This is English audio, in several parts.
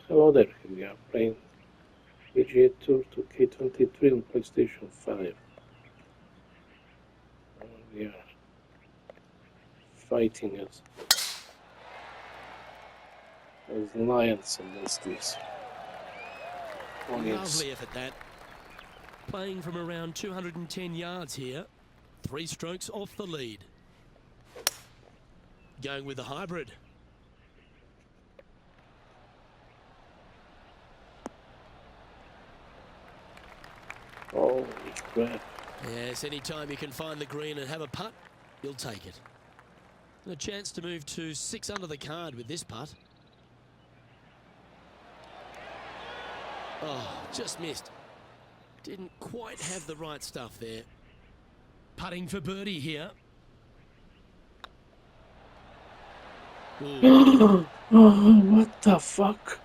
hello there. We are playing PGA Tour 2K23 on PlayStation 5. We are fighting as lions against these audience. Lovely effort that. Playing from around 210 yards here. 3 strokes off the lead. Going with the hybrid. Holy crap. Yes, anytime you can find the green and have a putt, you'll take it. And a chance to move to 6 under the card with this putt. Oh, just missed. Didn't quite have the right stuff there. Putting for birdie here. Oh, what the fuck?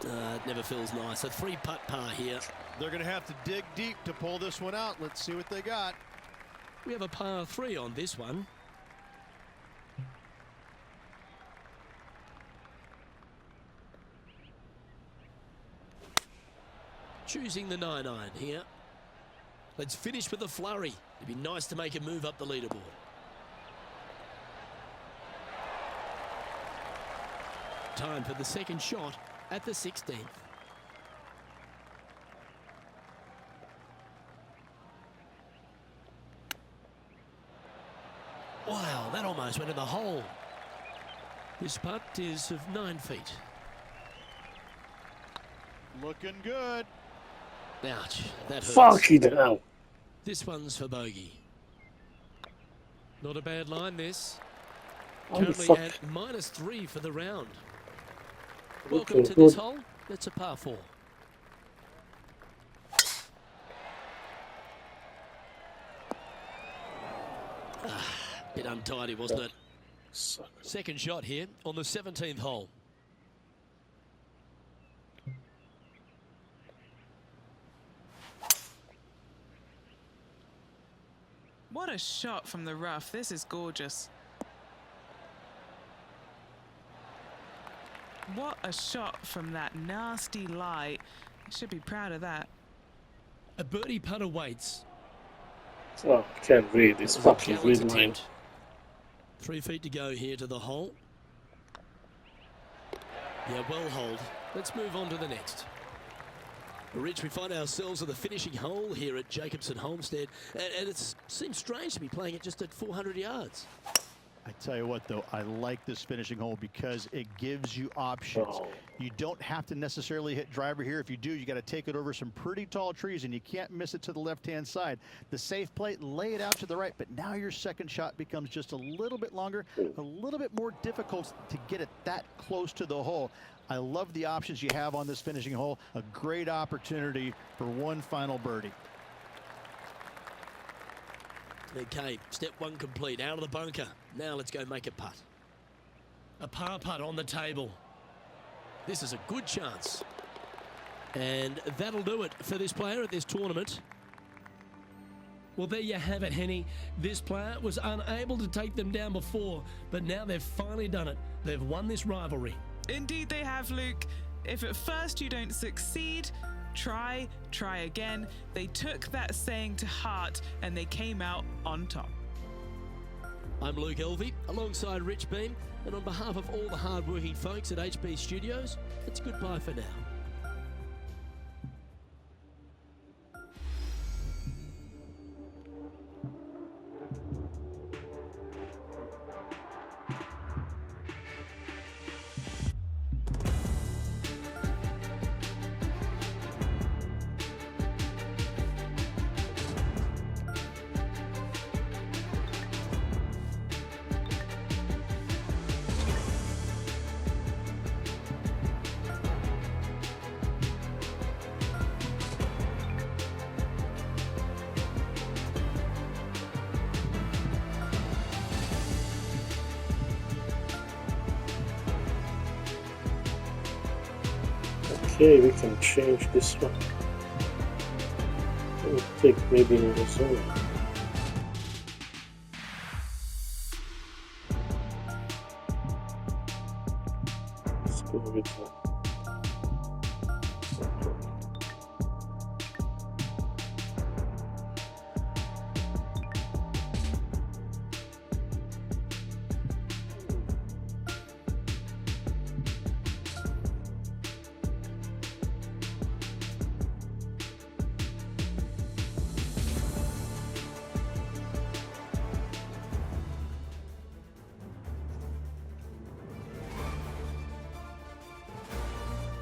It never feels nice. A 3-putt par here. They're going to have to dig deep to pull this one out. Let's see what they got. We have a par 3 on this one. Choosing the 9-iron here. Let's finish with a flurry. It'd be nice to make a move up the leaderboard. Time for the second shot at the 16th. Wow, that almost went in the hole. This putt is of 9 feet. Looking good. Ouch, that hurts. Fucking hell. This one's for bogey. Not a bad line, this. Holy Currently fuck. at -3 for the round. Looking Welcome to this good. hole. That's a par 4. Bit untidy, wasn't it? Sucker. Second shot here on the 17th hole. What a shot from the rough. This is gorgeous. What a shot from that nasty lie. You should be proud of that. A birdie putt awaits. Oh, I can't read this That was a fucking gallant green line. attempt. 3 feet to go here to the hole. Yeah, well hold. Let's move on to the next. Rich, we find ourselves at the finishing hole here at Jacobson Homestead, and it seems strange to be playing it just at 400 yards. I tell you what, though, I like this finishing hole because it gives you options. Oh. You don't have to necessarily hit driver here. If you do, you got to take it over some pretty tall trees, and you can't miss it to the left-hand side. The safe play, lay it out to the right, but now your second shot becomes just a little bit longer, a little bit more difficult to get it that close to the hole. I love the options you have on this finishing hole. A great opportunity for one final birdie. Okay, step 1 complete, out of the bunker. Now let's go make a putt. A par putt on the table. This is a good chance. And that'll do it for this player at this tournament. Well, there you have it, Henny. This player was unable to take them down before, but now they've finally done it. They've won this rivalry. Indeed they have, Luke. If at first you don't succeed, try again. They took that saying to heart and they came out on top. I'm Luke Elvey, alongside Rich Beam, and on behalf of all the hard-working folks at HB Studios, it's goodbye for now. Okay, we can change this one. We'll take maybe in the zone. go with that.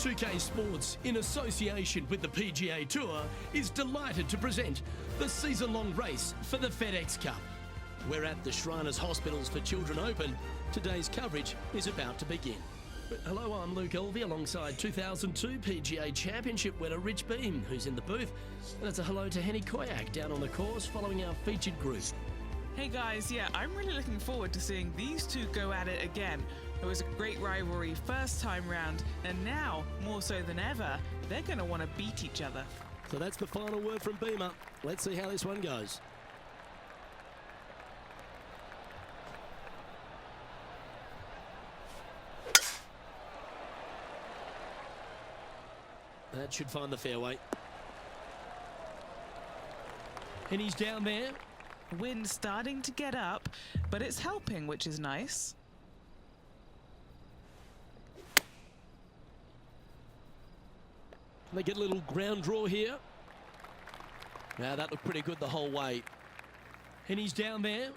UK Sports, in association with the PGA Tour, is delighted to present the season-long race for the FedEx Cup. We're at the Shriners Hospitals for Children Open. Today's coverage is about to begin. Hello, I'm Luke Elvey alongside 2002 PGA Championship winner Rich Beam, who's in the booth. And it's a hello to Henny Koyak down on the course following our featured group. Hey guys, yeah, I'm really looking forward to seeing these two go at it again. It was a great rivalry first time round, and now, more so than ever, they're going to want to beat each other. So that's the final word from Beamer. Let's see how this one goes. That should find the fairway. And he's down there. Wind starting to get up, but it's helping, which is nice. They get a little ground draw here. Now that looked pretty good the whole way. And he's down there.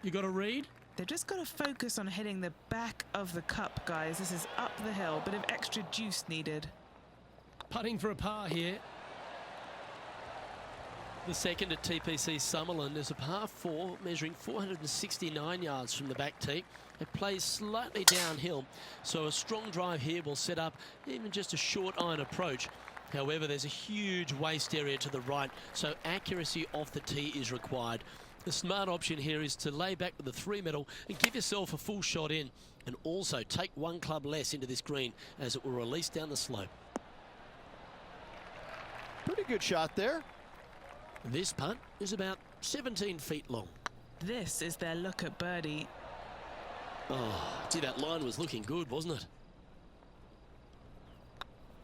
You got to read. They've just got to focus on hitting the back of the cup, guys. This is up the hill, bit of extra juice needed. Putting for a par here. The second at TPC Summerland is a par 4 measuring 469 yards from the back tee. It plays slightly downhill, so a strong drive here will set up even just a short iron approach. However, there's a huge waste area to the right, so accuracy off the tee is required. The smart option here is to lay back with the 3-metal and give yourself a full shot in, and also take one club less into this green as it will release down the slope. Pretty good shot there. This putt is about 17 feet long. This is their look at birdie. Oh, gee, that line was looking good, wasn't it?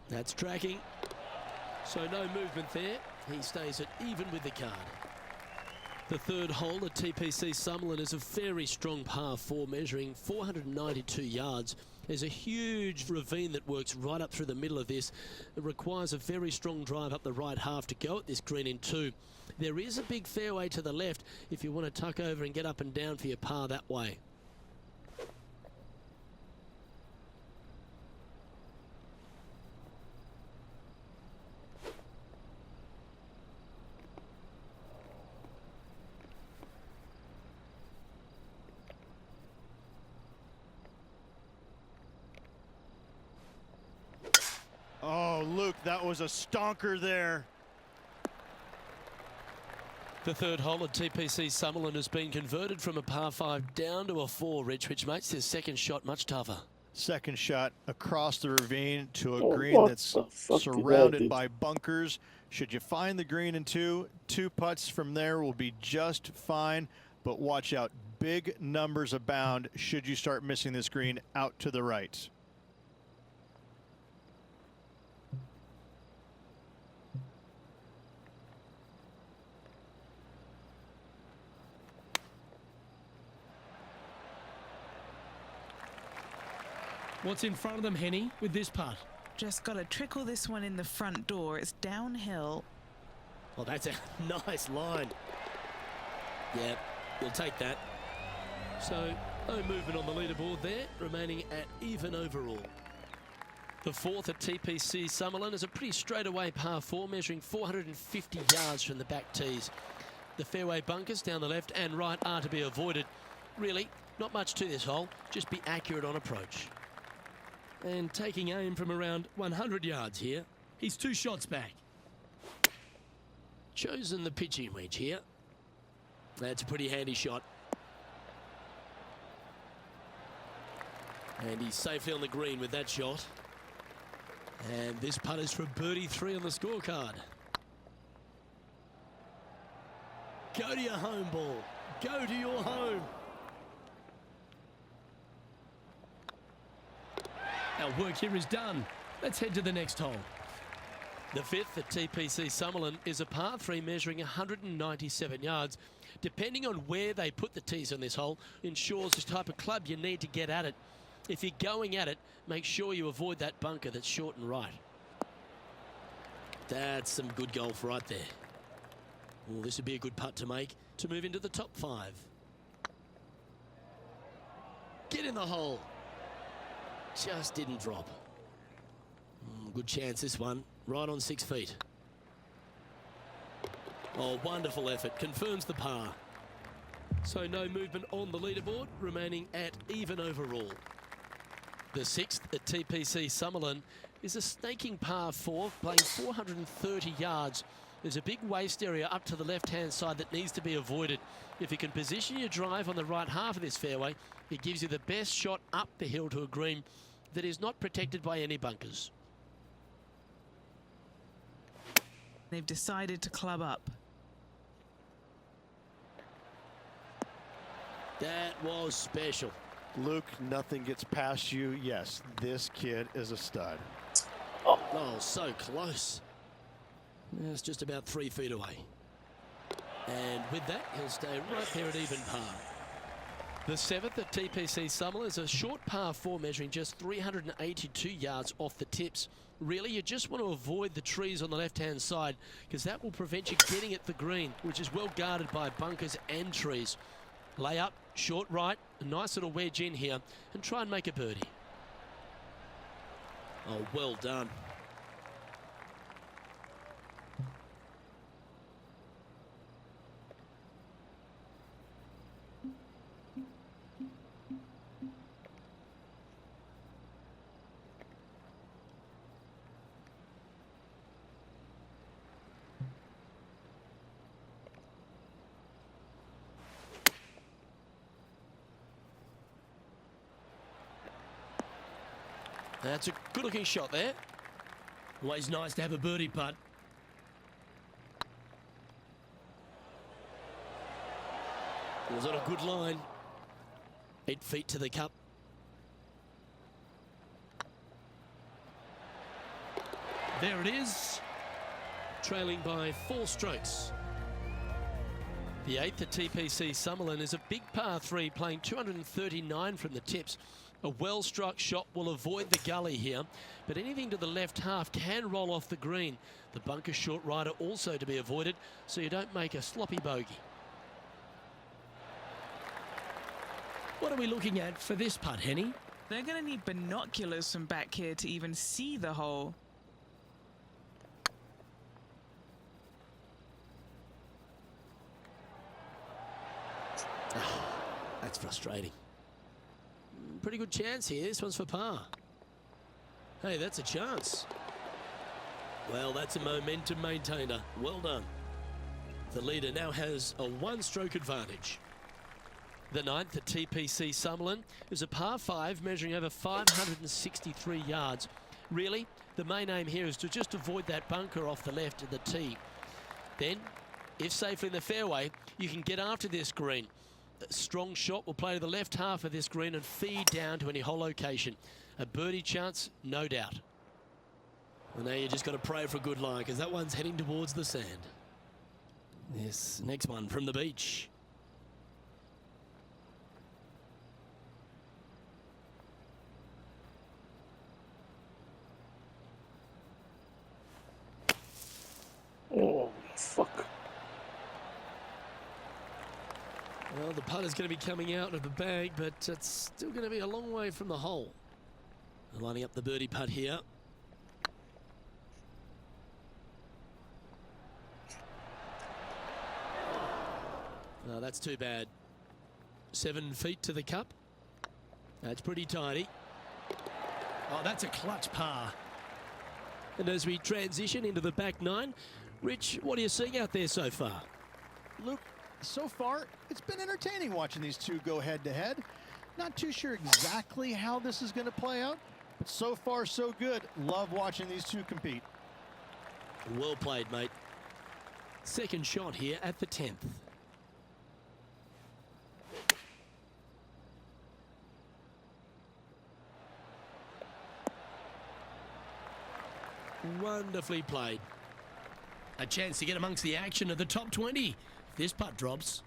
That's tracking. So no movement there. He stays at even with the card. The third hole at TPC Summerland is a very strong par 4 measuring 492 yards. There's a huge ravine that works right up through the middle of this. It requires a very strong drive up the right half to go at this green in 2. There is a big fairway to the left if you want to tuck over and get up and down for your par that way. Oh, Luke, that was a stonker there. The third hole at TPC Summerland has been converted from a par 5 down to a 4, Rich, which makes his second shot much tougher. Second shot across the ravine to a Oh, green what that's the fuck did surrounded that by bunkers. Should you find the green in 2, 2 putts from there will be just fine. But watch out, big numbers abound should you start missing this green out to the right. What's in front of them, Henny, with this putt? Just got to trickle this one in the front door. It's downhill. Well, that's a nice line. Yeah, we'll take that. So, no movement on the leaderboard there, remaining at even overall. The fourth at TPC Summerland is a pretty straightaway par 4, measuring 450 yards from the back tees. The fairway bunkers down the left and right are to be avoided. Really, not much to this hole, just be accurate on approach. And taking aim from around 100 yards here, he's 2 shots back. Chosen the pitching wedge here. That's a pretty handy shot. And he's safely on the green with that shot. And this putt is for birdie 3 on the scorecard. Go to your home, ball. Go to your home. Our work here is done. Let's head to the next hole. The fifth at TPC Summerlin is a par 3 measuring 197 yards. Depending on where they put the tees on this hole ensures the type of club you need to get at it. If you're going at it, make sure you avoid that bunker that's short and right. That's some good golf right there. Well, this would be a good putt to make to move into the top 5. Get in the hole. Just didn't drop. Good chance this one. Right on 6 feet. Oh, wonderful effort. Confirms the par. So no movement on the leaderboard, remaining at even overall. The sixth at TPC Summerlin is a snaking par 4, playing 430 yards. There's a big waste area up to the left-hand side that needs to be avoided. If you can position your drive on the right half of this fairway, it gives you the best shot up the hill to a green that is not protected by any bunkers. They've decided to club up. That was special. Luke, nothing gets past you. Yes, this kid is a stud. Oh, so close. It's just about 3 feet away. And with that, he'll stay right there at even par. The seventh at TPC Summerlin is a short par 4 measuring just 382 yards off the tips. Really, you just want to avoid the trees on the left-hand side because that will prevent you getting at the green, which is well guarded by bunkers and trees. Lay up, short right, a nice little wedge in here, and try and make a birdie. Oh, well done. That's a good-looking shot there. Always nice to have a birdie putt. Was on a good line. 8 feet to the cup. There it is. Trailing by 4 strokes. The 8th at TPC Summerlin is a big par 3, playing 239 from the tips. A well-struck shot will avoid the gully here, but anything to the left half can roll off the green. The bunker short right are also to be avoided, so you don't make a sloppy bogey. What are we looking at for this putt, Henny? They're going to need binoculars from back here to even see the hole. That's frustrating. Pretty good chance here. This one's for par. Hey, that's a chance. Well, that's a momentum maintainer. Well done. The leader now has a 1-stroke advantage. The 9th at TPC Summerlin is a par 5 measuring over 563 yards. Really, the main aim here is to just avoid that bunker off the left of the tee. Then, if safely in the fairway, you can get after this green. A strong shot will play to the left half of this green and feed down to any hole location. A birdie chance, no doubt. Well, now you just got to pray for a good lie because that one's heading towards the sand. This next one from the beach. Oh, fuck. Well, the putt is going to be coming out of the bag, but it's still going to be a long way from the hole. Lining up the birdie putt here. Oh, that's too bad. 7 feet to the cup. That's pretty tidy. Oh, that's a clutch par. And as we transition into the back 9, Rich, what are you seeing out there so far? Luke, so far, it's been entertaining watching these two go head-to-head. Not too sure exactly how this is going to play out, but so far, so good. Love watching these two compete. Well played, mate. Second shot here at the 10th. Wonderfully played. A chance to get amongst the action of the top 20 if this putt drops.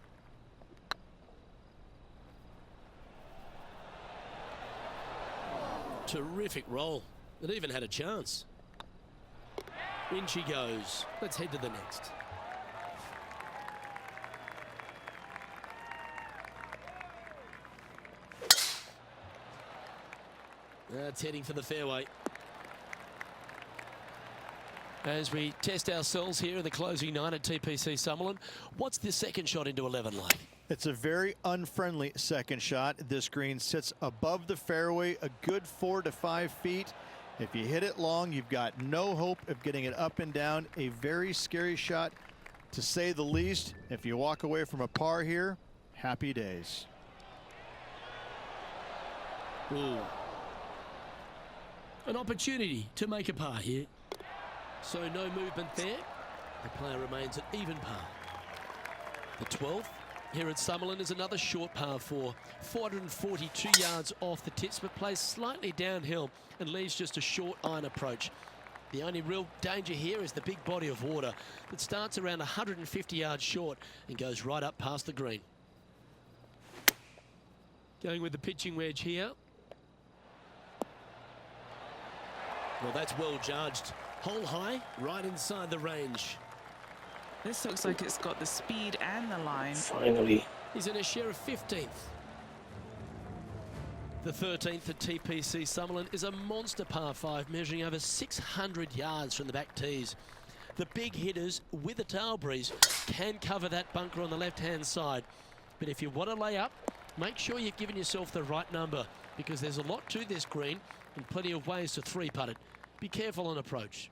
Terrific roll. It even had a chance. In she goes. Let's head to the next. That's heading for the fairway. As we test ourselves here in the closing 9 at TPC Summerlin, what's the second shot into 11 like? It's a very unfriendly second shot. This green sits above the fairway a good 4 to 5 feet. If you hit it long, you've got no hope of getting it up and down. A very scary shot, to say the least. If you walk away from a par here, happy days. Ooh. An opportunity to make a par here. So no movement there. The player remains at even par. The 12th here at Summerlin is another short par 4. 442 yards off the tips, but plays slightly downhill and leaves just a short iron approach. The only real danger here is the big body of water that starts around 150 yards short and goes right up past the green. Going with the pitching wedge here. Well, that's well judged. Hole high, right inside the range. This looks like it's got the speed and the line. Finally. He's in a share of 15th. The 13th at TPC Summerlin is a monster par 5 measuring over 600 yards from the back tees. The big hitters with a tail breeze can cover that bunker on the left-hand side. But if you want to lay up, make sure you've given yourself the right number, because there's a lot to this green and plenty of ways to three-putt it. Be careful on approach.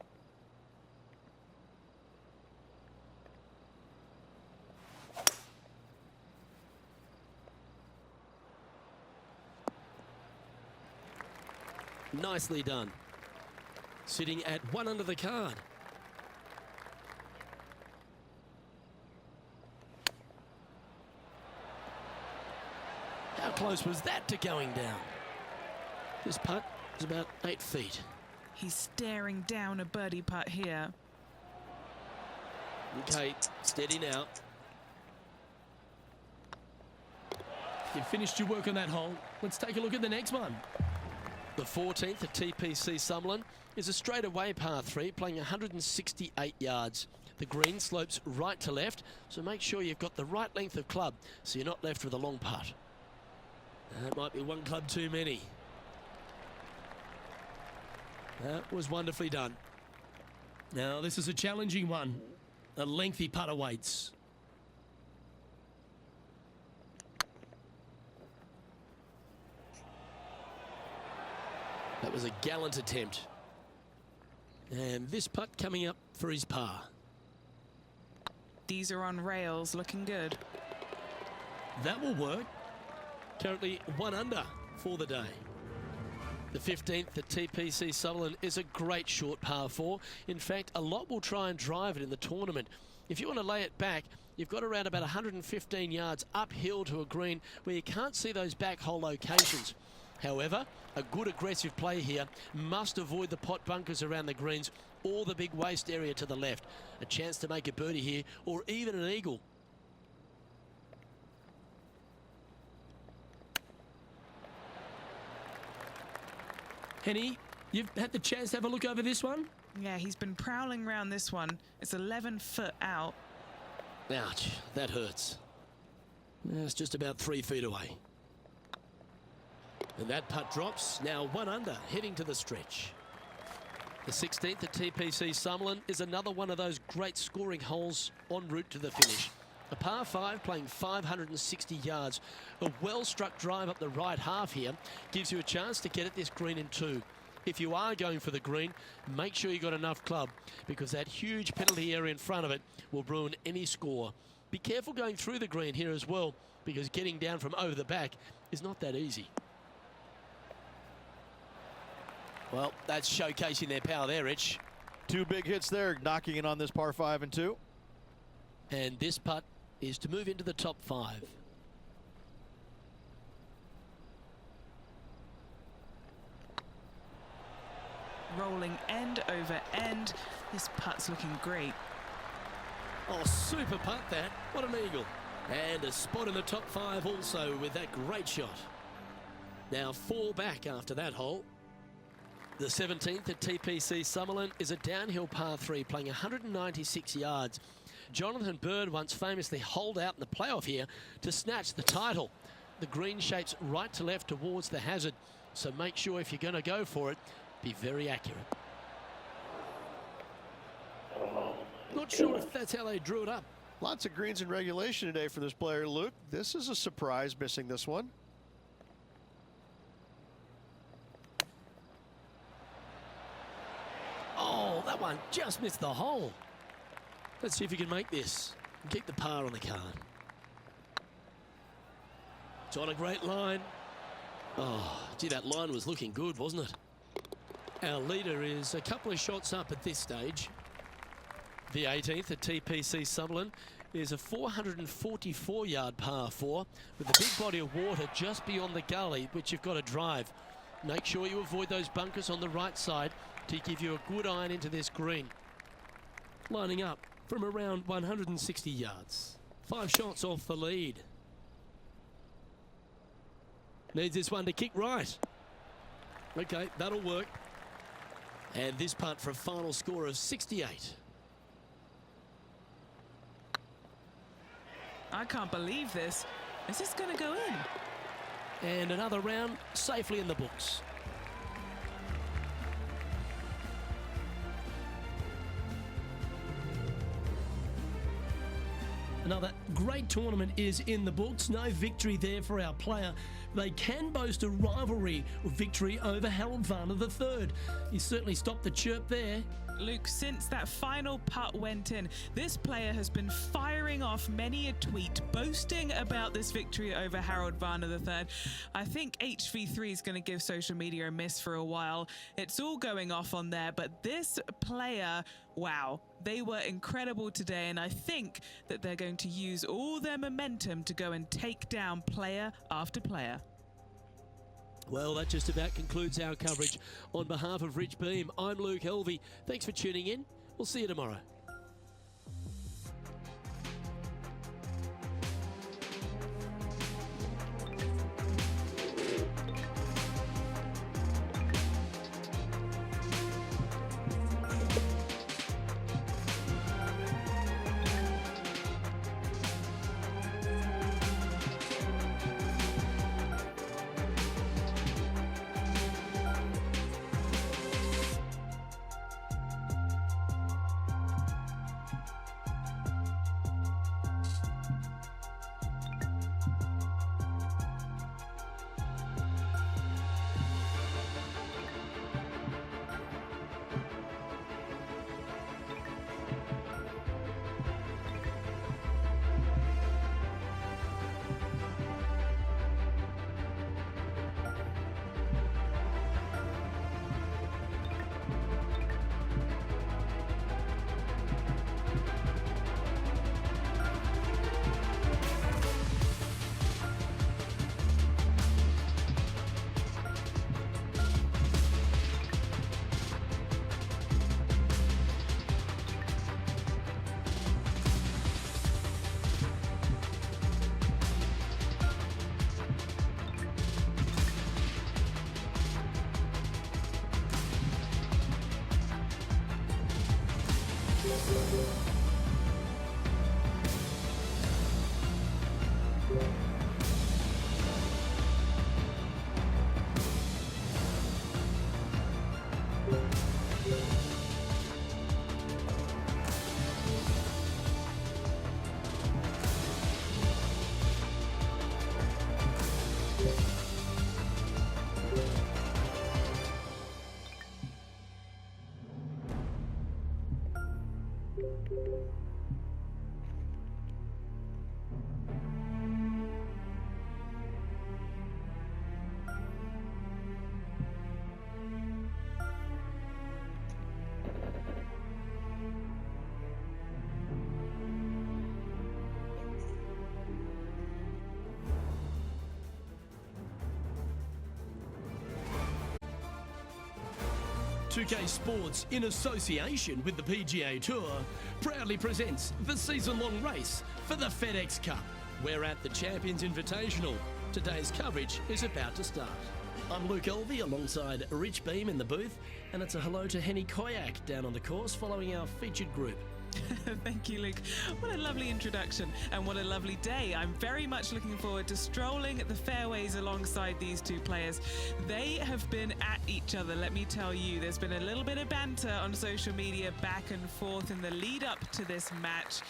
Nicely done. Sitting at 1 under the card. How close was that to going down? This putt is about 8 feet. He's staring down a birdie putt here. Okay, steady now. You've finished your work on that hole. Let's take a look at the next one. The 14th at TPC Summerlin is a straightaway par 3 playing 168 yards. The green slopes right to left, so make sure you've got the right length of club so you're not left with a long putt. That might be one club too many. That was wonderfully done. Now this is a challenging one. A lengthy putt awaits. That was a gallant attempt. And this putt coming up for his par. These are on rails, looking good. That will work. Currently 1 under for the day. The 15th at TPC Summerlin is a great short par 4. In fact, a lot will try and drive it in the tournament. If you want to lay it back, you've got around about 115 yards uphill to a green where you can't see those back hole locations. However, a good aggressive play here must avoid the pot bunkers around the greens or the big waste area to the left. A chance to make a birdie here or even an eagle. Henny, you've had the chance to have a look over this one? Yeah, he's been prowling around this one. It's 11 foot out. Ouch, that hurts. It's just about 3 feet away. And that putt drops, now 1 under, heading to the stretch. The 16th at TPC Summerlin is another one of those great scoring holes en route to the finish. A par 5 playing 560 yards. A well-struck drive up the right half here gives you a chance to get at this green in 2. If you are going for the green, make sure you got enough club, because that huge penalty area in front of it will ruin any score. Be careful going through the green here as well, because getting down from over the back is not that easy. Well, that's showcasing their power there, Rich. 2 big hits there, knocking in on this par 5 and 2. And this putt is to move into the top 5. rolling end over end. This putt's looking great. Oh, super putt that. What an eagle. And a spot in the top 5 also with that great shot. Now 4 back after that hole. The 17th at TPC Summerlin is a downhill par 3 playing 196 yards. Jonathan Bird once famously holed out in the playoff here to snatch the title. The green shapes right to left towards the hazard, so make sure if you're going to go for it, be very accurate. Not sure if that's how they drew it up. Lots of greens in regulation today for this player, Luke. This is a surprise, missing this one. Oh, that one just missed the hole. Let's see if you can make this and keep the par on the card. It's on a great line. Oh, gee, that line was looking good, wasn't it? Our leader is a couple of shots up at this stage. The 18th at TPC Summerlin is a 444-yard par 4 with a big body of water just beyond the gully, which you've got to drive. Make sure you avoid those bunkers on the right side to give you a good iron into this green. Lining up from around 160 yards. 5 shots off the lead. Needs this one to kick right. Okay, that'll work. And this putt for a final score of 68. I can't believe this. Is this going to go in? And another round safely in the books. Another great tournament is in the books. No victory there for our player. They can boast a rivalry victory over Harold Varner III. He certainly stopped the chirp there. Luke, since that final putt went in, this player has been firing off many a tweet boasting about this victory over Harold Varner III. I think HV3 is going to give social media a miss for a while. It's all going off on there, but this player, wow, they were incredible today, and I think that they're going to use all their momentum to go and take down player after player. Well, that just about concludes our coverage. On behalf of Rich Beam, I'm Luke Helvey. Thanks for tuning in. We'll see you tomorrow. 2K Sports, in association with the PGA Tour, proudly presents the season-long race for the FedEx Cup. We're at the Champions Invitational. Today's coverage is about to start. I'm Luke Elvey alongside Rich Beam in the booth, and it's a hello to Henny Koyak down on the course following our featured group. Thank you, Luke. What a lovely introduction and what a lovely day. I'm very much looking forward to strolling the fairways alongside these two players. They have been at each other, let me tell you. There's been a little bit of banter on social media back and forth in the lead up to this match.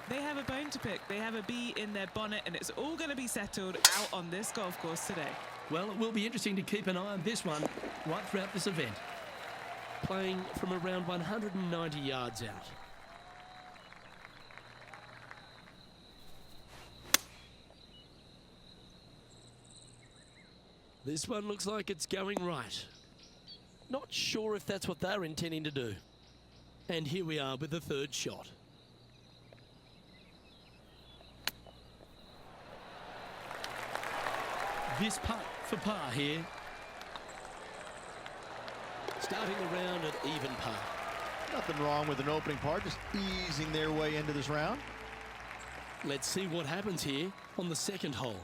They have a bone to pick. They have a bee in their bonnet, and it's all going to be settled out on this golf course today. Well, it will be interesting to keep an eye on this one right throughout this event. Playing from around 190 yards out. This one looks like it's going right. Not sure if that's what they're intending to do. And here we are with the third shot. This putt for par here. Starting the round at even par. Nothing wrong with an opening par, just easing their way into this round. Let's see what happens here on the second hole.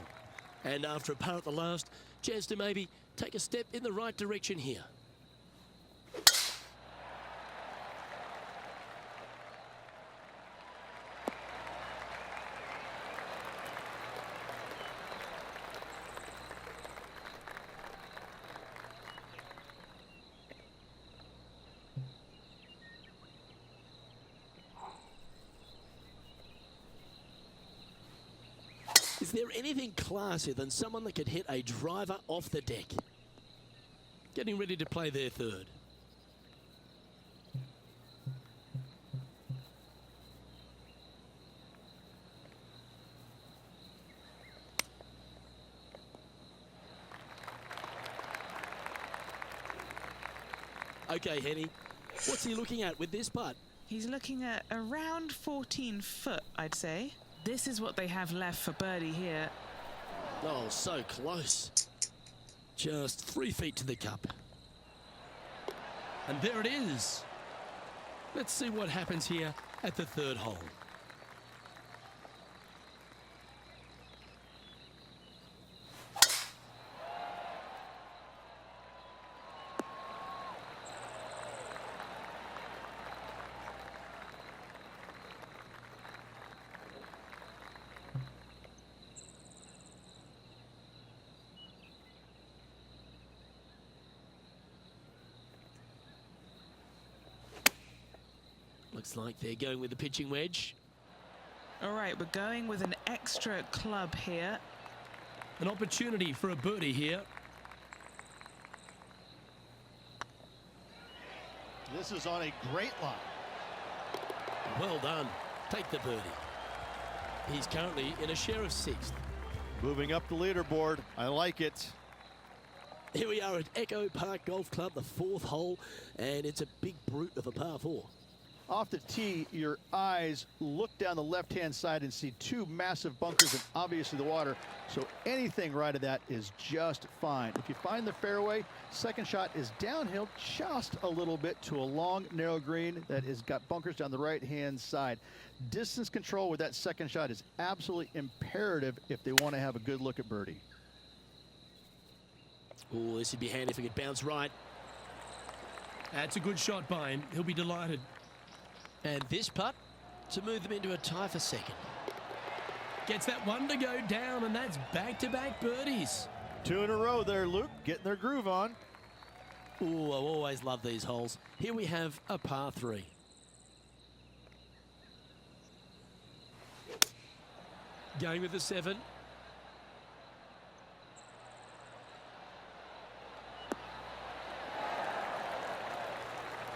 And after a par at the last, chance to maybe take a step in the right direction here. Is there anything classier than someone that could hit a driver off the deck? Getting ready to play their third. Okay, Henny, what's he looking at with this putt? He's looking at around 14 foot, I'd say. This is what they have left for birdie here. Oh, so close. Just 3 feet to the cup. And there it is. Let's see what happens here at the third hole. Looks like they're going with the pitching wedge. All right, we're going with an extra club here. An opportunity for a birdie here. This is on a great line. Well done. Take the birdie. He's currently in a share of 6th. Moving up the leaderboard. I like it. Here we are at Echo Park Golf Club, the 4th hole, and it's a big brute of a par 4. Off the tee, your eyes look down the left-hand side and see 2 massive bunkers and obviously the water. So anything right of that is just fine. If you find the fairway, second shot is downhill just a little bit to a long, narrow green that has got bunkers down the right-hand side. Distance control with that second shot is absolutely imperative if they want to have a good look at birdie. Oh, this would be handy if he could bounce right. That's a good shot by him. He'll be delighted. And this putt to move them into a tie for second. Gets that one to go down, and that's back-to-back birdies. 2 in a row there, Luke. Getting their groove on. Oh, I always love these holes. Here we have a par 3. Going with the 7.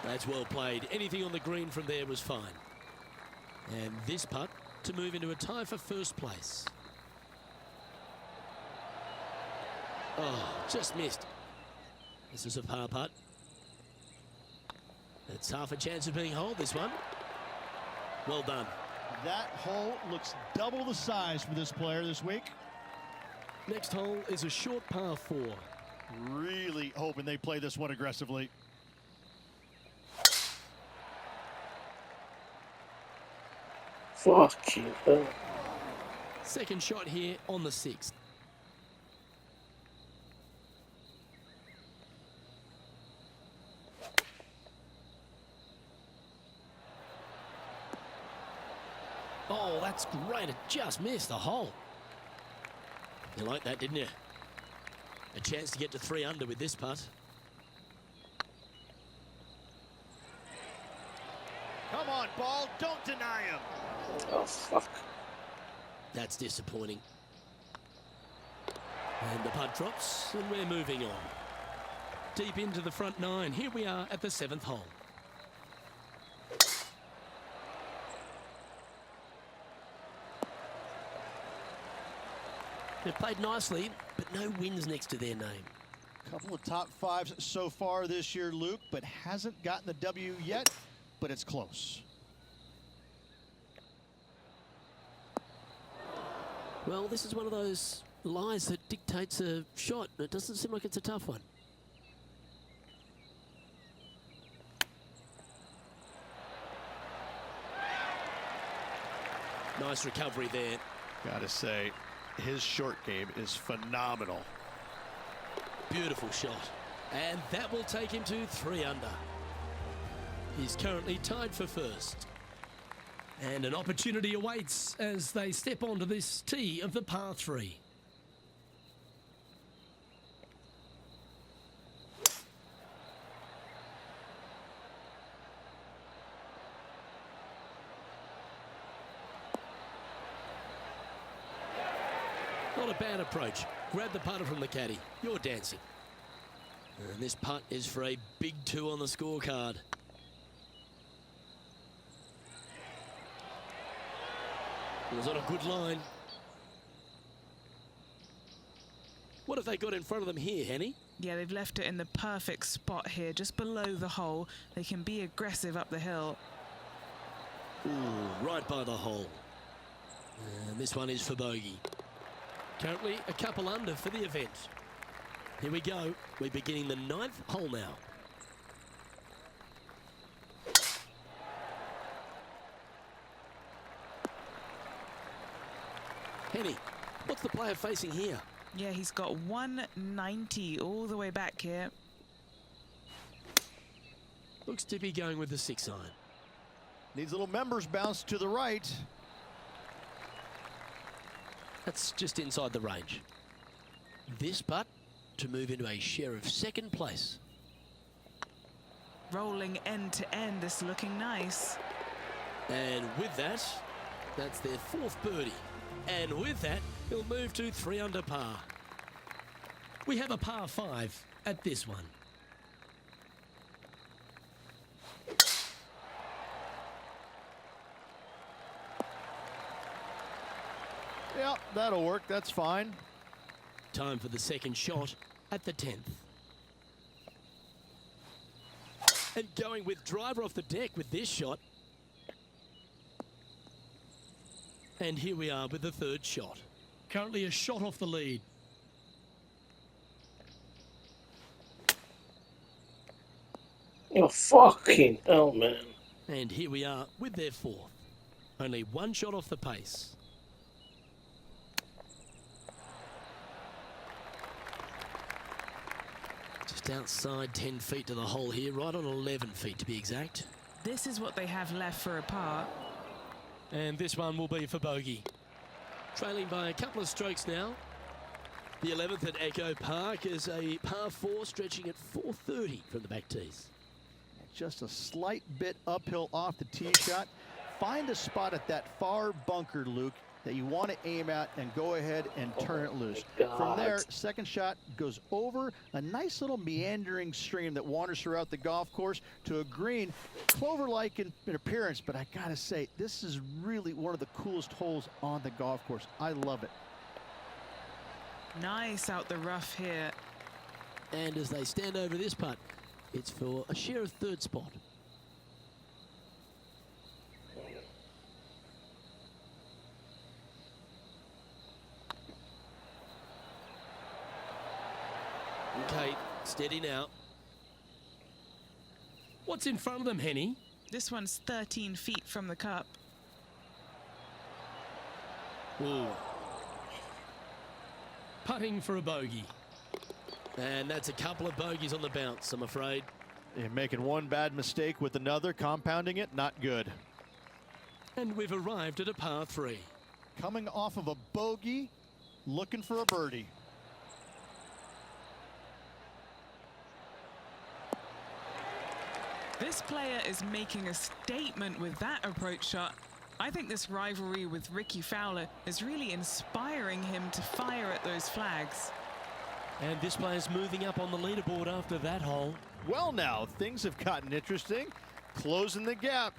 That's well played. Anything on the green from there was fine. And this putt to move into a tie for first place. Oh, just missed. This is a par putt. It's half a chance of being holed, this one. Well done. That hole looks double the size for this player this week. Next hole is a short par 4. Really hoping they play this one aggressively. Fucking hell. Second shot here on the 6th. Oh, that's great. It just missed the hole. You liked that, didn't you? A chance to get to 3 under with this putt. Come on, ball. Don't deny him. Oh, fuck. That's disappointing. And the putt drops, and we're moving on. Deep into the front 9. Here we are at the 7th hole. They've played nicely, but no wins next to their name. Couple of top 5s so far this year, Luke, but hasn't gotten the W yet, but it's close. Well, this is one of those lies that dictates a shot. It doesn't seem like it's a tough one. Nice recovery there. Gotta say, his short game is phenomenal. Beautiful shot. And that will take him to 3 under. He's currently tied for first. And an opportunity awaits as they step onto this tee of the par 3. Not a bad approach. Grab the putter from the caddy. You're dancing. And this putt is for a big 2 on the scorecard. It was on a good line. What have they got in front of them here, Henny? Yeah, they've left it in the perfect spot here, just below the hole. They can be aggressive up the hill. Ooh, right by the hole. And this one is for bogey. Currently a couple under for the event. Here we go. We're beginning the 9th hole now. Henny, what's the player facing here? Yeah, he's got 190 all the way back here. Looks to be going with the 6 iron. Needs a little members bounce to the right. That's just inside the range. This putt to move into a share of 2nd place. Rolling end to end, this looking nice. And with that, that's their 4th birdie. And with that, he'll move to 3 under par. We have a par 5 at this one. Yeah, that'll work. That's fine. Time for the 2nd shot at the 10th. And going with driver off the deck with this shot. And here we are with the 3rd shot. Currently a shot off the lead. Oh, fucking hell, man. And here we are with their 4th. Only 1 shot off the pace. Just outside 10 feet to the hole here, right on 11 feet to be exact. This is what they have left for a par. And this one will be for bogey. Trailing by a couple of strokes now. The 11th at Echo Park is a par 4 stretching at 430 from the back tees. Just a slight bit uphill off the tee shot. Find a spot at that far bunker, Luke, that you want to aim at and go ahead and turn it loose. From there, 2nd shot goes over a nice little meandering stream that wanders throughout the golf course to a green, clover-like in appearance, but I gotta say, this is really one of the coolest holes on the golf course. I love it. Nice out the rough here. And as they stand over this putt, it's for a share of 3rd spot. Okay, steady now. What's in front of them, Henny? This one's 13 feet from the cup. Ooh. Putting for a bogey. And that's a couple of bogeys on the bounce, I'm afraid. And making one bad mistake with another, compounding it, not good. And we've arrived at a par 3. Coming off of a bogey, looking for a birdie. This player is making a statement with that approach shot. I think this rivalry with Ricky Fowler is really inspiring him to fire at those flags. And this player's moving up on the leaderboard after that hole. Well, now things have gotten interesting. Closing the gap.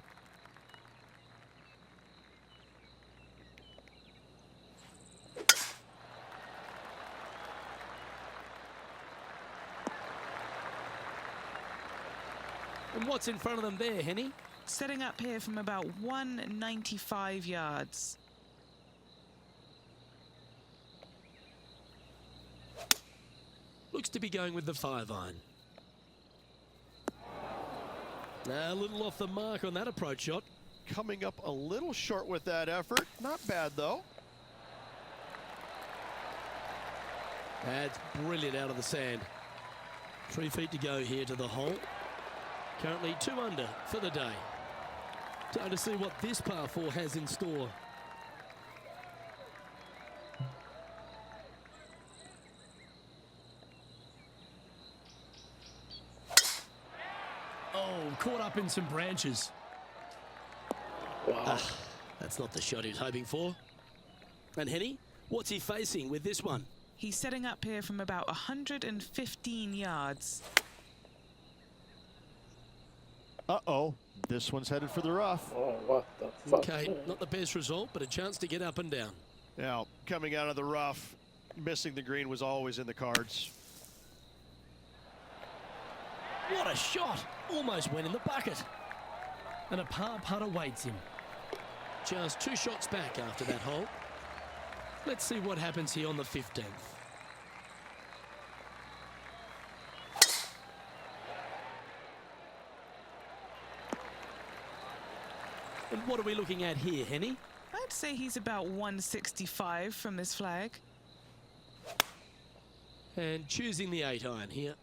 And what's in front of them there, Henny? Setting up here from about 195 yards. Looks to be going with the 5-iron. A little off the mark on that approach shot. Coming up a little short with that effort. Not bad, though. That's brilliant out of the sand. 3 feet to go here to the hole. Currently 2 under for the day. Time to see what this par 4 has in store. Oh, caught up in some branches. Wow. That's not the shot he was hoping for. And Henny, what's he facing with this one? He's setting up here from about 115 yards. Uh-oh. This one's headed for the rough. Oh, what the fuck? Okay, not the best result, but a chance to get up and down. Now, coming out of the rough, missing the green was always in the cards. What a shot! Almost went in the bucket. And a par putt awaits him. Just 2 shots back after that hole. Let's see what happens here on the 15th. And what are we looking at here, Henny? I'd say he's about 165 from this flag. And choosing the 8-iron here.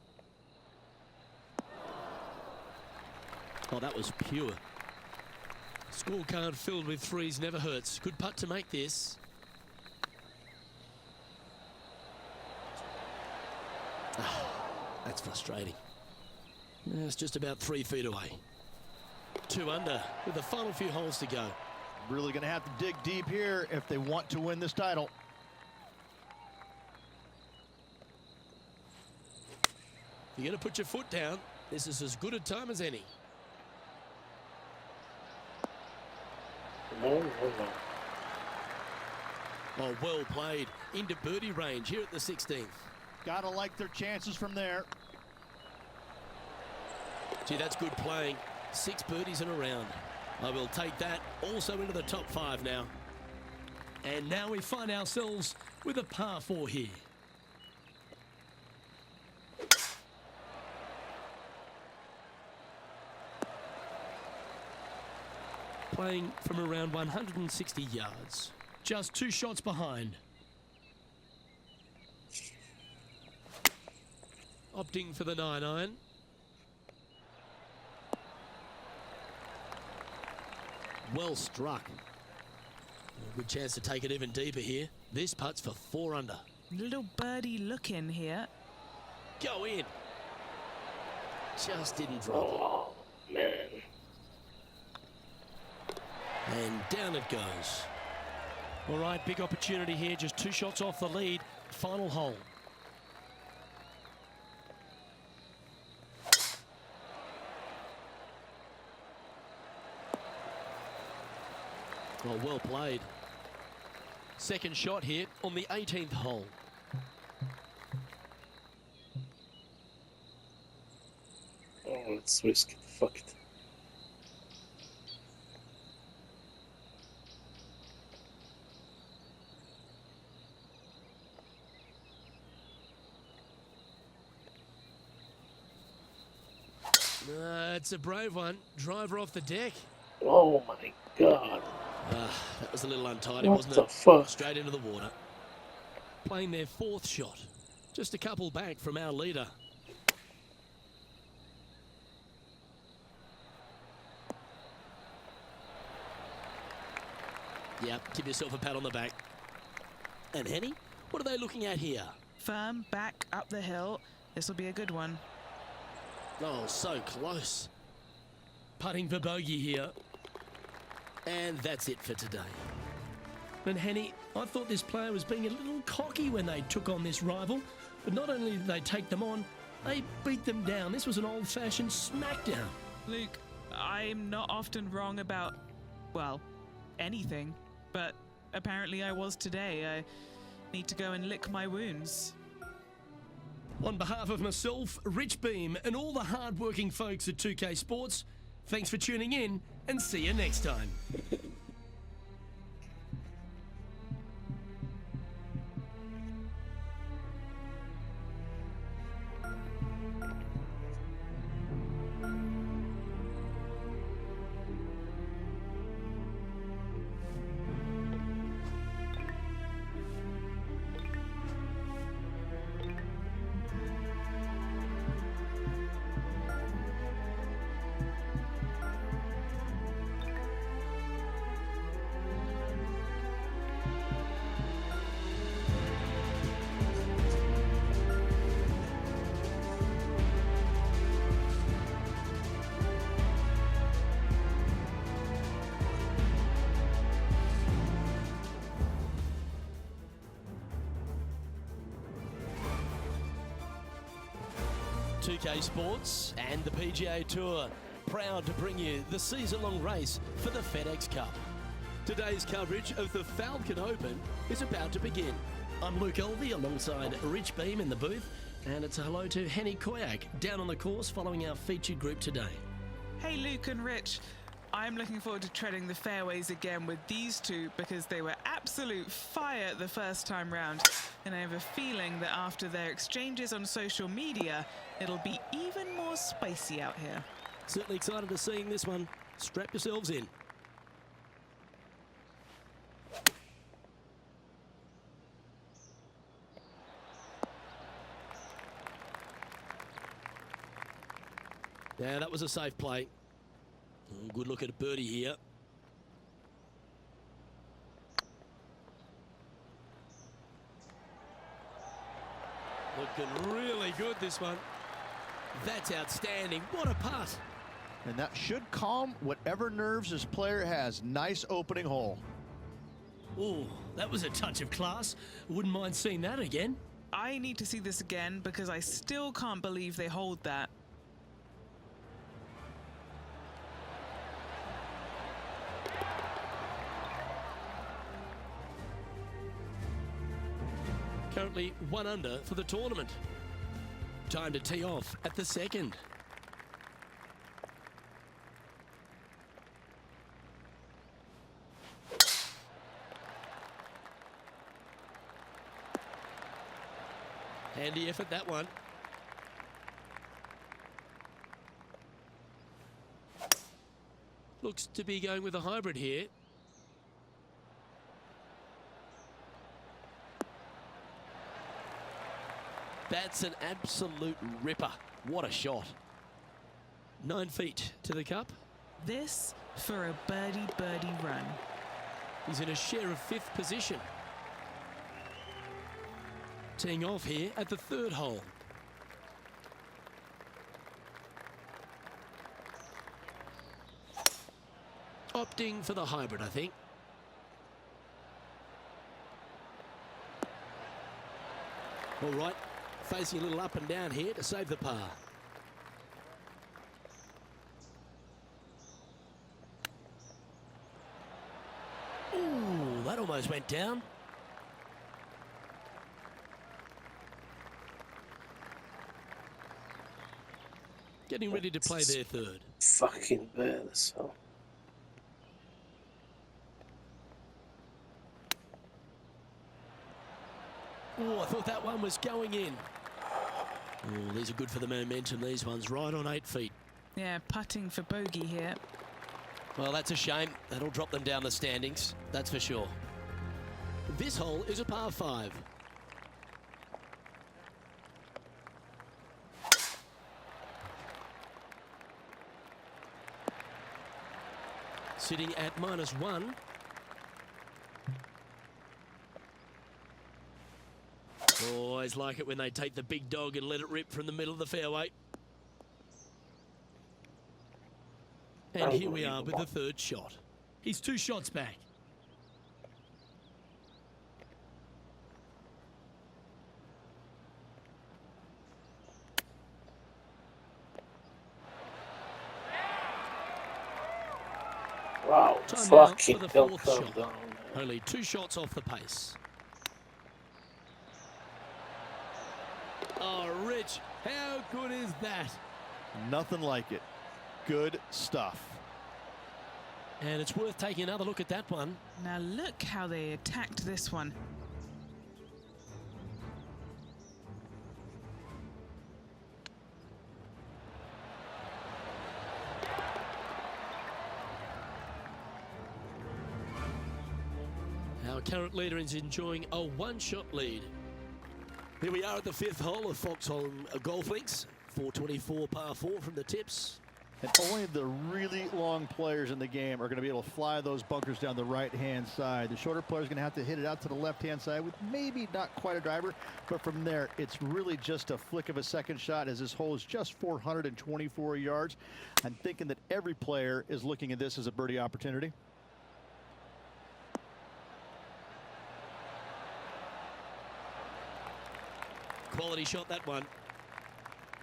Oh, that was pure. Scorecard filled with 3s never hurts. Good putt to make this. That's frustrating. It's just about 3 feet away. 2 under with the final few holes to go. Really going to have to dig deep here if they want to win this title. You're going to put your foot down. This is as good a time as any. No. Oh, well played. Into birdie range here at the 16th. Gotta like their chances from there. Gee, that's good playing. 6 birdies in a round. I will take that also into the top 5 now. And now we find ourselves with a par 4 here. Playing from around 160 yards. Just 2 shots behind. Opting for the 9-iron. Well struck. A good chance to take it even deeper here. This putt's for 4 under. Little birdie look in here. Go in. Just didn't drop. Oh, man. And down it goes. All right, big opportunity here. Just 2 shots off the lead. Final hole. Oh, well played. Second shot here on the 18th hole. Oh, let's risk it. Fuck it. It's a brave one. Driver off the deck. Oh my God. That was a little untidy, What wasn't the it? fuck? Straight into the water. Playing their fourth shot. Just a couple back from our leader. Yep, give yourself a pat on the back. And Henny, what are they looking at here? Firm back up the hill. This will be a good one. Oh, so close. Putting for bogey here. And that's it for today. And Henny, I thought this player was being a little cocky when they took on this rival. But not only did they take them on, they beat them down. This was an old-fashioned smackdown. Luke, I'm not often wrong about, well, anything. But apparently I was today. I need to go and lick my wounds. On behalf of myself, Rich Beam, and all the hard-working folks at 2K Sports, thanks for tuning in, and see you next time. .2K Sports and the PGA Tour, proud to bring you the season-long race for the FedEx Cup. Today's coverage of the Falcon Open is about to begin. I'm Luke Elvey alongside Rich Beam in the booth, and it's a hello to Henny Koyak down on the course following our featured group today. Hey Luke and Rich, I'm looking forward to treading the fairways again with these two because they were absolute fire the first time round. And I have a feeling that after their exchanges on social media, it'll be even more spicy out here. Certainly excited to seeing this one. Strap yourselves in. Yeah, that was a safe play. Good look at a birdie here. Looking really good, this one. That's outstanding. What a putt. And that should calm whatever nerves this player has. Nice opening hole. Oh, that was a touch of class. Wouldn't mind seeing that again. I need to see this again because I still can't believe they hold that. Currently 1 under for the tournament. Time to tee off at the second. Handy effort, that one. Looks to be going with a hybrid here. That's an absolute ripper. What a shot. 9 feet to the cup. This for a birdie run. He's in a share of 5th position. Teeing off here at the 3rd hole. Opting for the hybrid, I think. All right, facing a little up and down here to save the par. Ooh, that almost went down. Getting ready to play their 3rd. Fucking bad, so. Oh, I thought that one was going in. Oh, these are good for the momentum, these ones. Right on 8 feet. Yeah, putting for bogey here. Well, that's a shame. That'll drop them down the standings, that's for sure. This hole is a par 5. Sitting at -1. Always like it when they take the big dog and let it rip from the middle of the fairway. And here we are with the third shot. He's 2 shots back. Wow, Time now fucking for the hell, fourth calm shot. down. Only 2 shots off the pace. Oh, Rich, how good is that? Nothing like it. Good stuff. And it's worth taking another look at that one. Now look how they attacked this one. Our current leader is enjoying a 1-shot lead. Here we are at the 5th hole of Foxholm Golf Links. 424 par 4 from the tips. And only the really long players in the game are going to be able to fly those bunkers down the right-hand side. The shorter players are going to have to hit it out to the left-hand side with maybe not quite a driver, but from there, it's really just a flick of a second shot as this hole is just 424 yards. I'm thinking that every player is looking at this as a birdie opportunity. Quality shot, that one.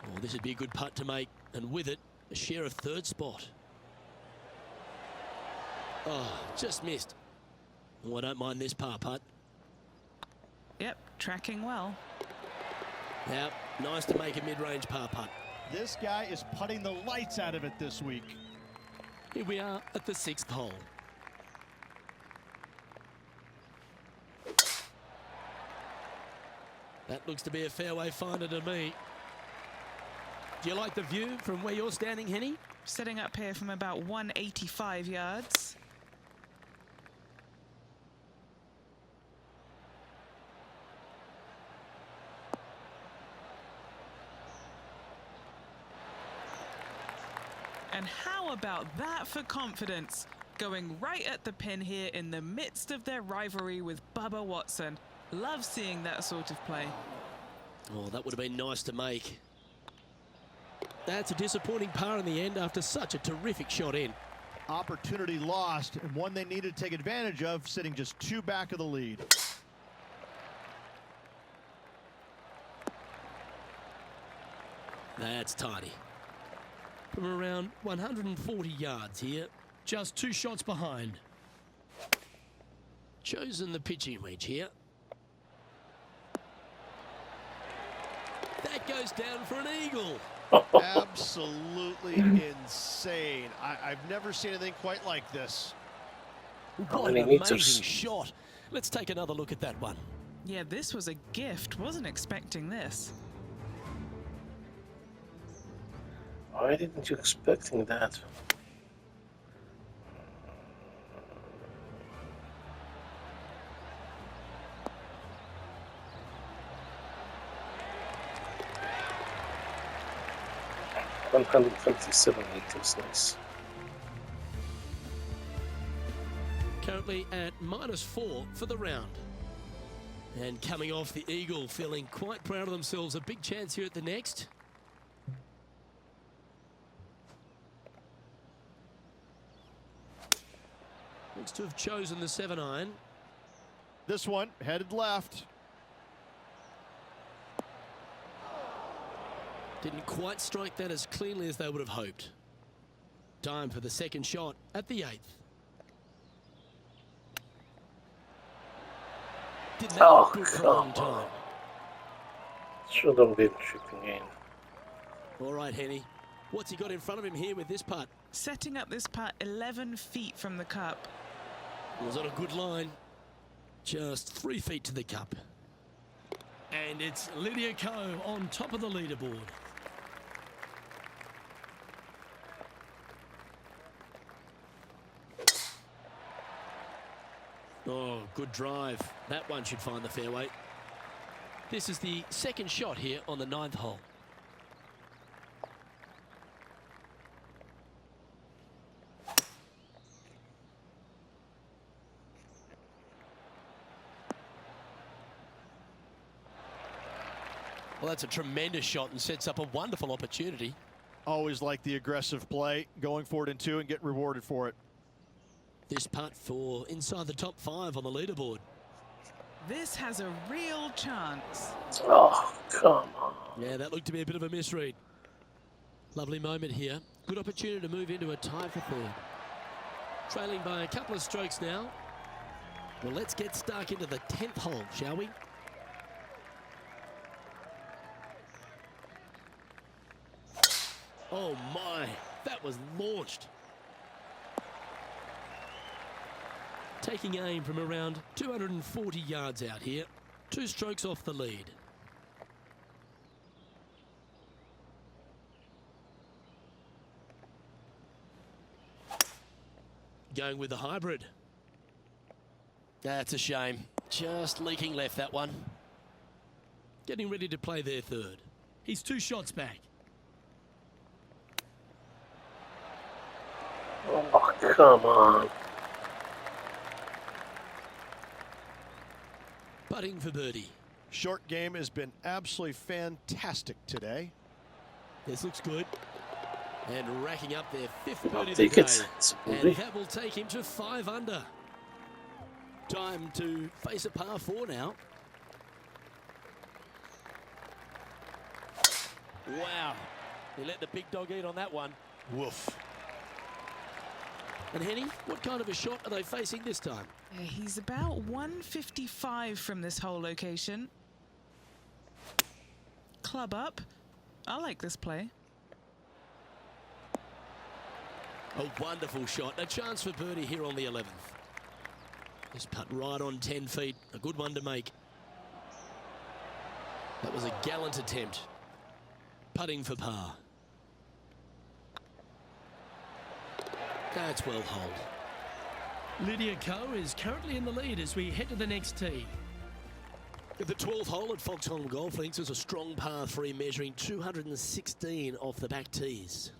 Oh, this would be a good putt to make, and with it, a share of 3rd spot. Oh, just missed. Oh, I don't mind this par putt. Yep, tracking well. Yep, nice to make a mid-range par putt. This guy is putting the lights out of it this week. Here we are at the 6th hole. That looks to be a fairway finder to me. Do you like the view from where you're standing, Henny? Setting up here from about 185 yards. And how about that for confidence? Going right at the pin here in the midst of their rivalry with Bubba Watson. Love seeing that sort of play. Oh, that would have been nice to make. That's a disappointing par in the end after such a terrific shot in. Opportunity lost, and one they needed to take advantage of, sitting just 2 back of the lead. That's tidy. From around 140 yards here, just 2 shots behind. Chosen the pitching wedge here. That goes down for an eagle. Absolutely insane. I've never seen anything quite like this. How What an many amazing meters? shot. Let's take another look at that one. Yeah, this was a gift. Wasn't expecting this. Why didn't you expecting that? $127 meters, nice. Currently at -4 for the round. And coming off the eagle, feeling quite proud of themselves. A big chance here at the next. Looks to have chosen the 7-iron. This one headed left. Didn't quite strike that as cleanly as they would have hoped. Time for the second shot at the 8th. Didn't that Oh, look good for a long come time? Should have been chipping in. All right, Henny. What's he got in front of him here with this putt? Setting up this putt 11 feet from the cup. Was on a good line. Just 3 feet to the cup. And it's Lydia Ko on top of the leaderboard. Oh, good drive. That one should find the fairway. This is the second shot here on the 9th hole. Well, that's a tremendous shot and sets up a wonderful opportunity. Always like the aggressive play, going for it in 2 and get rewarded for it. This putt for inside the top 5 on the leaderboard. This has a real chance. Oh, come on. Yeah, that looked to be a bit of a misread. Lovely moment here. Good opportunity to move into a tie for 3rd. Trailing by a couple of strokes now. Well, let's get stuck into the 10th hole, shall we? Oh my, that was launched. Taking aim from around 240 yards out here. 2 strokes off the lead. Going with the hybrid. That's a shame. Just leaking left, that one. Getting ready to play their 3rd. He's 2 shots back. Oh, come on. Putting for birdie. Short game has been absolutely fantastic today. This looks good. And racking up their 5th I'll birdie of take the it. day. It's And birdie. that will take him to 5 under. Time to face a par 4 now. Wow. He let the big dog eat on that one. Woof. And Henny, what kind of a shot are they facing this time? Yeah, he's about 155 from this hole location. Club up. I like this play. A wonderful shot. A chance for birdie here on the 11th. This putt right on 10 feet. A good one to make. That was a gallant attempt. Putting for par. That's well holed. Lydia Ko is currently in the lead as we head to the next tee. The 12th hole at Foxholm Golf Links is a strong par 3 measuring 216 off the back tees.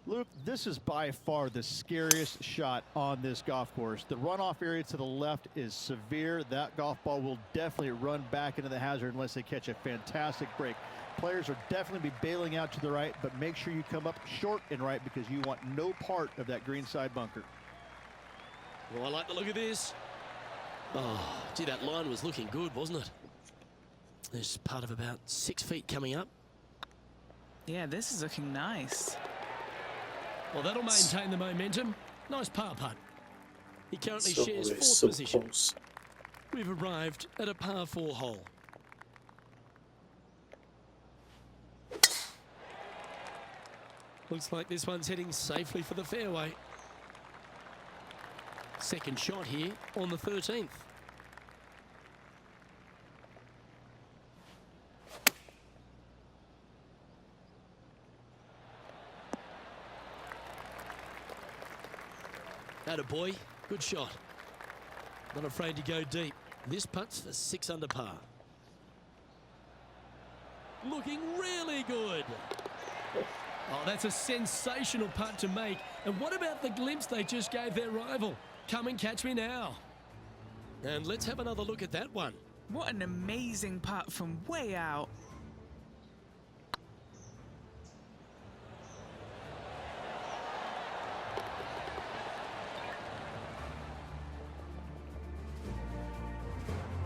Luke, this is by far the scariest shot on this golf course. The runoff area to the left is severe. That golf ball will definitely run back into the hazard unless they catch a fantastic break. Players will definitely be bailing out to the right, but make sure you come up short and right because you want no part of that greenside bunker. Well, I like the look of this. Oh, gee, that line was looking good, wasn't it? There's part of about 6 feet coming up. Yeah, this is looking nice. Well, that'll maintain the momentum. Nice par putt. He currently So shares close, 4th so position. close. We've arrived at a par 4 hole. Looks like this one's heading safely for the fairway. Second shot here on the 13th. Attaboy, good shot. Not afraid to go deep. This putt's for 6 under par. Looking really good. Oh, that's a sensational putt to make. And what about the glimpse they just gave their rival? Come and catch me now. And let's have another look at that one. What an amazing putt from way out.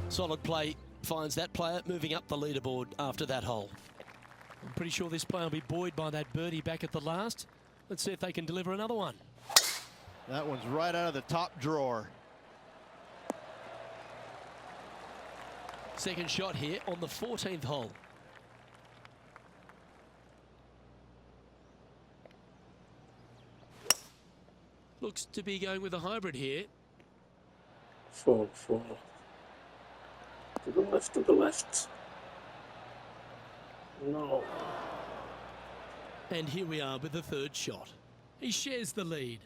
Solid play finds that player moving up the leaderboard after that hole. I'm pretty sure this player will be buoyed by that birdie back at the last. Let's see if they can deliver another one. That one's right out of the top drawer. Second shot here on the 14th hole. Looks to be going with a hybrid here. Fall. To the left, to the left. No. And here we are with the third shot. He shares the lead.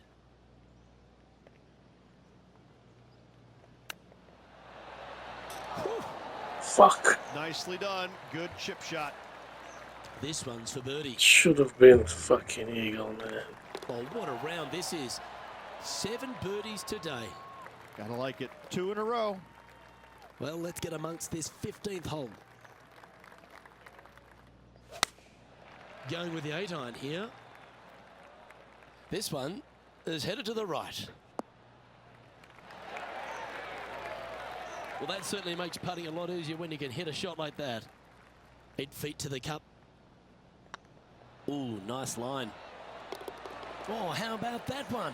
Fuck. Nicely done. Good chip shot. This one's for birdie. Should have been fucking eagle, man. Oh, what a round this is. 7 birdies today. Gotta like it. 2 in a row. Well, let's get amongst this 15th hole. Going with the 8-iron here. This one is headed to the right. Well, that certainly makes putting a lot easier when you can hit a shot like that. 8 feet to the cup. Ooh, nice line. Oh, how about that one?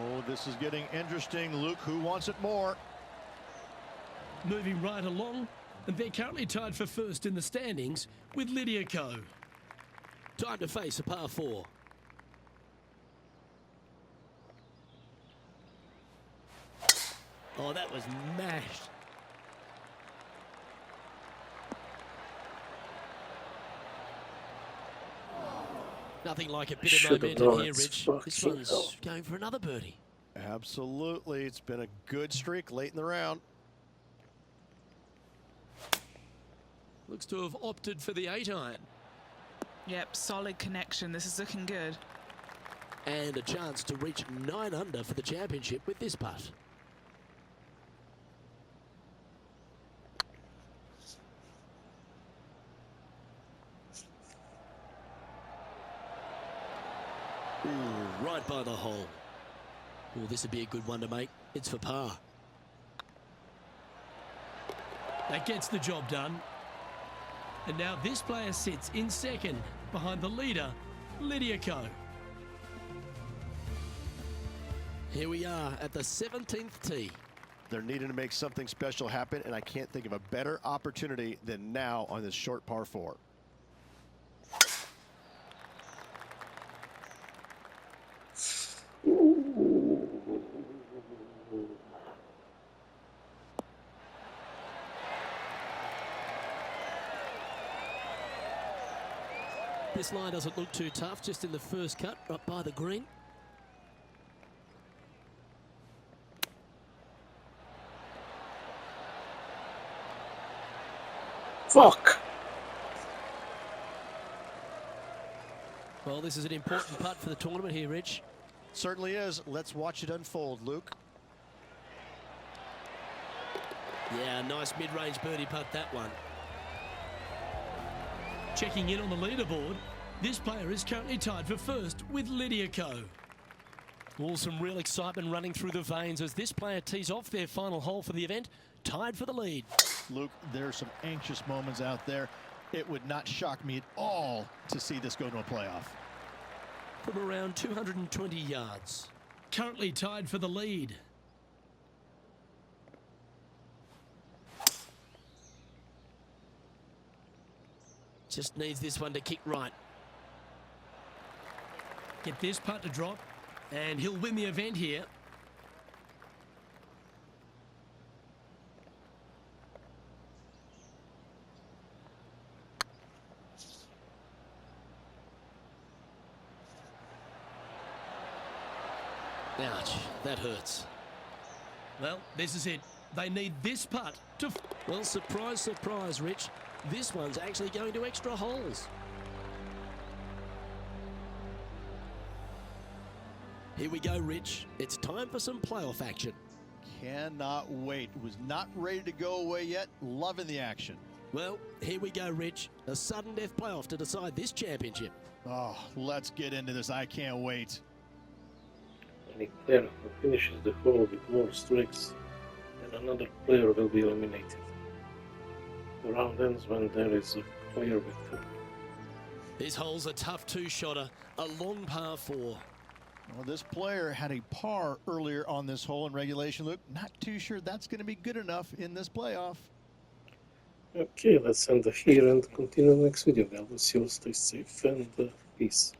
Oh, this is getting interesting. Luke, who wants it more? Moving right along, and they're currently tied for first in the standings with Lydia Ko. Time to face a par 4. Oh, that was mashed. Nothing like a bit of momentum here, Rich. This one's going for another birdie. Absolutely. It's been a good streak late in the round. Looks to have opted for the 8-iron. Yep, solid connection. This is looking good. And a chance to reach 9 under for the championship with this putt. Ooh, right by the hole. Oh, this would be a good one to make. It's for par. That gets the job done. And now this player sits in second behind the leader, Lydia Ko. Here we are at the 17th tee. They're needing to make something special happen, and I can't think of a better opportunity than now on this short par 4. This line doesn't look too tough, just in the first cut, right by the green. Fuck. Well, this is an important putt for the tournament here, Rich. Certainly is. Let's watch it unfold, Luke. Yeah, nice mid-range birdie putt, that one. Checking in on the leaderboard, this player is currently tied for first with Lydia Ko. All some real excitement running through the veins as this player tees off their final hole for the event, tied for the lead. Luke, there's some anxious moments out there. It would not shock me at all to see this go to a playoff. From around 220 yards. Currently tied for the lead. Just needs this one to kick right. Get this putt to drop, and he'll win the event here. Ouch, that hurts. Well, this is it. They need this putt to... Well, surprise, surprise, Rich. This one's actually going to extra holes. Here we go, Rich. It's time for some playoff action. Cannot wait. Was not ready to go away yet. Loving the action. Well, here we go, Rich. A sudden death playoff to decide this championship. Oh, let's get into this. I can't wait. Any player who finishes the hole with more strikes than another player will be eliminated. The round ends when there is a clear victor. This hole's a tough two-shotter, a long par 4. Well, this player had a par earlier on this hole in regulation. Luke, not too sure that's going to be good enough in this playoff. Okay, let's end it here and continue the next video. God bless you, stay safe, and peace.